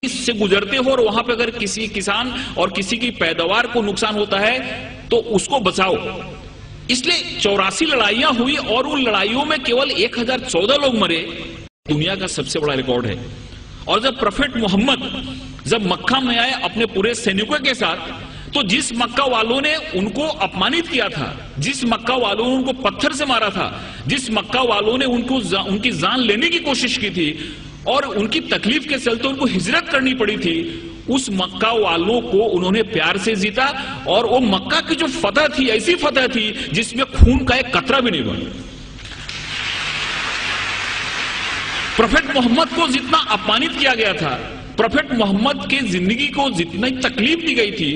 سے گزرتے ہو اور وہاں پہ اگر کسی کسان اور کسی کی پیداوار کو نقصان ہوتا ہے تو اس کو بچاؤ. اس لیے 84 لڑائیاں ہوئی اور ان لڑائیوں میں کیول 1014 لوگ مرے. دنیا کا سب سے بڑا ریکارڈ ہے. اور جب پروفیٹ محمد جب مکہ میں آئے اپنے پورے سینکوں کے ساتھ، تو جس مکہ والوں نے ان کو اپمانت کیا تھا، جس مکہ والوں نے ان کو پتھر سے مارا تھا، جس مکہ والوں نے ان کی جان لینے کی کوشش کی تھی اور ان کی تکلیف کے چلتے ان کو ہجرت کرنی پڑی تھی، اس مکہ والوں کو انہوں نے پیار سے جیتا. اور وہ مکہ کی جو فتح تھی ایسی فتح تھی جس میں خون کا ایک قطرہ بھی نہیں بنا. پروفیٹ محمد کو جتنا اپمانت کیا گیا تھا، پروفیٹ محمد کی زندگی کو جتنی تکلیف دی گئی تھی،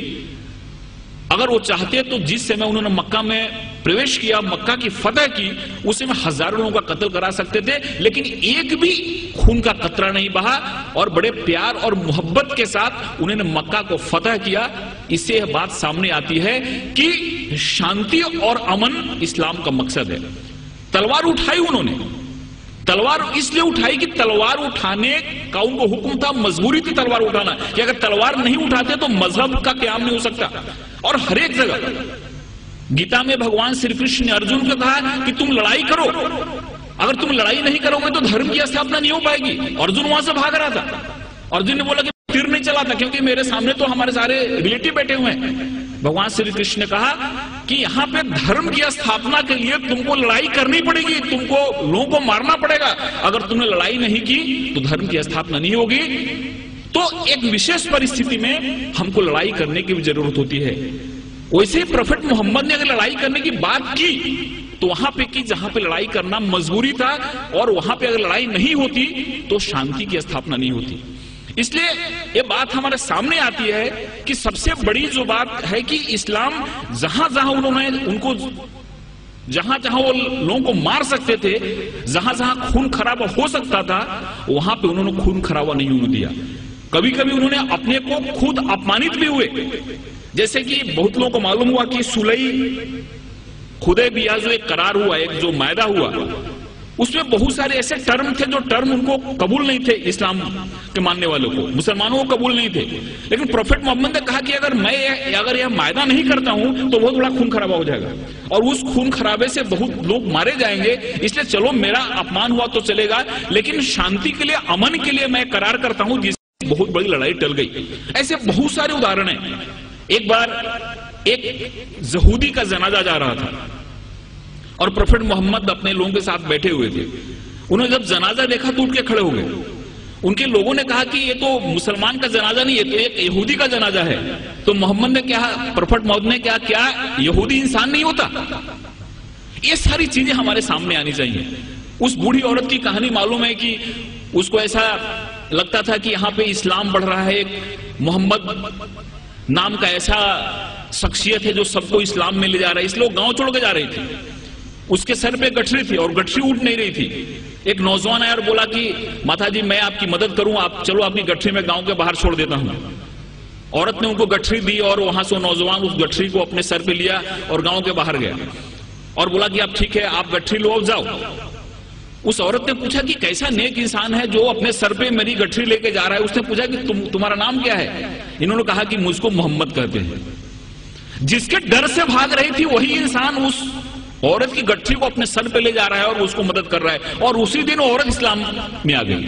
اگر وہ چاہتے تو جس سے میں انہوں نے مکہ میں پرویش کیا، مکہ کی فتح کی، اسے میں ہزاروں لوگوں کا قتل کرا سکتے تھے، لیکن ایک بھی خون کا قطرہ نہیں بہا اور بڑے پیار اور محبت کے ساتھ انہوں نے مکہ کو فتح کیا. اس سے یہ بات سامنے آتی ہے کہ شانتی اور امن اسلام کا مقصد ہے. تلوار اٹھائی انہوں نے، تلوار اس لیے اٹھائی کہ تلوار اٹھانے کا ان کو حکم تھا، مجبوری تھی تلوار اٹھانا، کہ اگر تلوار نہیں اٹھاتے تو مذہب کا قیام نہیں ہو سکتا. اور ہر ایک جگہ گیتا میں بھگوان شری کرشن نے ارجن کو کہا کہ تم لڑائی کرو، اگر تم لڑائی نہیں کرو گے تو دھرم کی استھاپنا نہیں ہو پائے گی. ارجن وہاں سے بھاگ رہا تھا. ارجن نے بولا کہ تیر نہیں چلاتا کیونکہ میرے سامنے تو ہمارے سارے ریلیٹیو بیٹھے ہوئے ہیں. بھگوان شری کرشن نے کہا کہ یہاں پہ دھرم کی استھاپنا کے لیے تم کو لڑائی کرنی پڑے گی، تم کو لوگوں کو مارنا پڑے گا. اگر تم نے لڑائی نہیں کی تو دھرم کی استھاپنا نہیں ہوگی. تو ایک وشیش پرستھتی میں ہم کو لڑائی کرنے کی بھی ضرورت ہوتی ہے. ویسے ہی پروفیٹ محمد نے اگر لڑائی کرنے کی بات کی تو وہاں پہ کی جہاں پہ لڑائی کرنا مجبوری تھا، اور وہاں پہ اگر لڑائی نہیں ہوتی تو شانتی کی استھاپنا نہیں ہوتی. اس لیے یہ بات ہمارے سامنے آتی ہے کہ سب سے بڑی جو بات ہے کہ اسلام جہاں جہاں انہوں نے ان کو جہاں جہاں وہ لوگوں کو مار سکتے تھے، جہاں جہاں خون خرابہ ہو سکتا تھا، وہاں پہ انہوں نے خون خرابہ نہیں ہونے دیا. کبھی کبھی انہوں نے اپنے کو خود اپمانت بھی ہوئے. جیسے کہ بہت لوگوں کو معلوم ہوا کہ صلح حدیبیہ جو ایک قرار ہوا، ایک جو معاہدہ ہوا، اس میں بہت سارے ایسے ٹرم تھے جو ٹرم ان کو قبول نہیں تھے، اسلام کے ماننے والوں کو، مسلمانوں کو قبول نہیں تھے. لیکن پروفیٹ محمد نے کہا کہ اگر یہ معاہدہ نہیں کرتا ہوں تو بہت بڑا خون خرابہ ہو جائے گا اور اس خون خرابے سے بہت لوگ مارے جائیں گے. اس لیے چلو میرا اپمان ہوا تو چلے گا، لیکن شانتی کے لیے، امن کے لیے میں قرار کرتا ہوں، جس سے بہت بڑی لڑائی ٹل گئی. ایسے بہت سارے ادھارن ہیں. ایک بار ایک یہودی کا جنازہ جا رہا تھا اور پروفیٹ محمد اپنے لوگوں کے ساتھ بیٹھے ہوئے تھے. انہوں نے جب جنازہ دیکھا تو اٹھ کے کھڑے ہو گئے. ان کے لوگوں نے کہا کہ یہ تو مسلمان کا جنازہ نہیں، یہ تو ایک یہودی کا جنازہ ہے. تو محمد نے کہا، پروفیٹ محمد نے کہا، کیا یہودی انسان نہیں ہوتا؟ یہ ساری چیزیں ہمارے سامنے آنی چاہیے. اس بوڑھی عورت کی کہانی معلوم ہے کہ اس کو ایسا لگتا تھا کہ یہاں پہ اسلام بڑھ رہا ہے. ایک محمد نام کا ایسا شخصیت ہے جو سب کو اسلام میں لے جا رہا ہے، اس لیے وہ گاؤں چھوڑ کے جا رہی تھی. اس کے سر پہ گٹھری تھی اور گٹھری اٹھ نہیں رہی تھی. ایک نوجوان آیا اور بولا کہ ماتا جی میں آپ کی مدد کروں، آپ چلو اپنی گٹھری میں گاؤں کے باہر چھوڑ دیتا ہوں. عورت نے ان کو گٹھری دی اور وہاں سے نوجوان اس گٹھری کو اپنے سر پہ لیا اور گاؤں کے باہر گیا اور بولا کہ آپ ٹھیک ہے، آپ گٹھری لو، اب جاؤ. اس عورت نے پوچھا کہ کیسا نیک انسان ہے جو اپنے سر پہ میری گٹھری لے کے جا رہا ہے. اس نے پوچھا کہ تمہارا نام کیا ہے؟ انہوں نے کہا کہ مجھ کو محمد کہتے ہیں. جس کے ڈر سے بھاگ رہی تھی وہی انسان اس عورت کی گٹھری کو اپنے سر پہ لے جا رہا ہے اور اس کو مدد کر رہا ہے. اور اسی دن عورت اسلام میں آ گئی.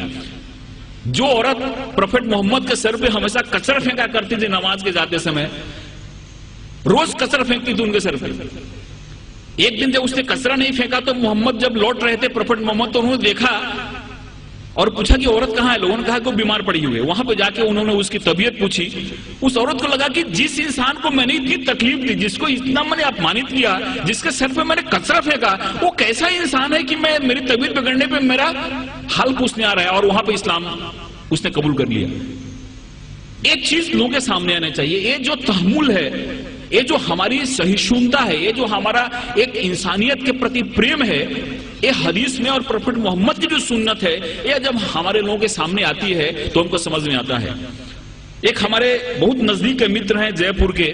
جو عورت پروفیٹ محمد کے سر پہ ہمیشہ کچرا پھینکا کرتی تھی نماز کے جاتے سمے، روز کچرا پھینکتی تھی ان کے سر پہ. ایک دن جب اس نے کچرا نہیں پھینکا تو محمد جب لوٹ رہے تھے پروفیٹ محمد، تو انہوں نے دیکھا اور پوچھا کہ عورت کہاں ہے؟ لوگوں نے کہا کہ وہ بیمار پڑی ہوئی ہے. وہاں پہ جا کے انہوں نے اس کی طبیعت پوچھی. اس عورت کو لگا کہ جس انسان کو میں نے اتنی تکلیف دی، جس کو اتنا میں نے اپمانت کیا، جس کے سر پہ میں نے کچرا پھینکا، وہ کیسا انسان ہے کہ میری طبیعت بگڑنے پہ میرا حل پوچھنے آ رہا ہے. اور وہاں پہ اسلام اس نے قبول کر لیا. ایک چیز لوگوں کے سامنے آنا چاہیے، یہ جو تحمل ہے، یہ جو ہماری سہیشونتا ہے، یہ جو ہمارا ایک انسانیت کے پرتی پریم ہے، یہ حدیث میں اور پروفیٹ محمد کی جو سنت ہے، یہ جب ہمارے لوگوں کے سامنے آتی ہے تو ہم کو سمجھ میں آتا ہے. ایک ہمارے بہت نزدیک کے متر ہیں جے پور کے،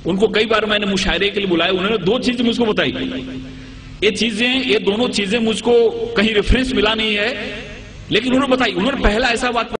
ان کو کئی بار میں نے مشاعرے کے لیے بلایا. انہوں نے دو چیزیں مجھ کو بتائی. یہ دونوں چیزیں مجھ کو کہیں ریفرنس ملا نہیں ہے، لیکن انہوں نے بتائی. انہوں نے پہلا ایسا بات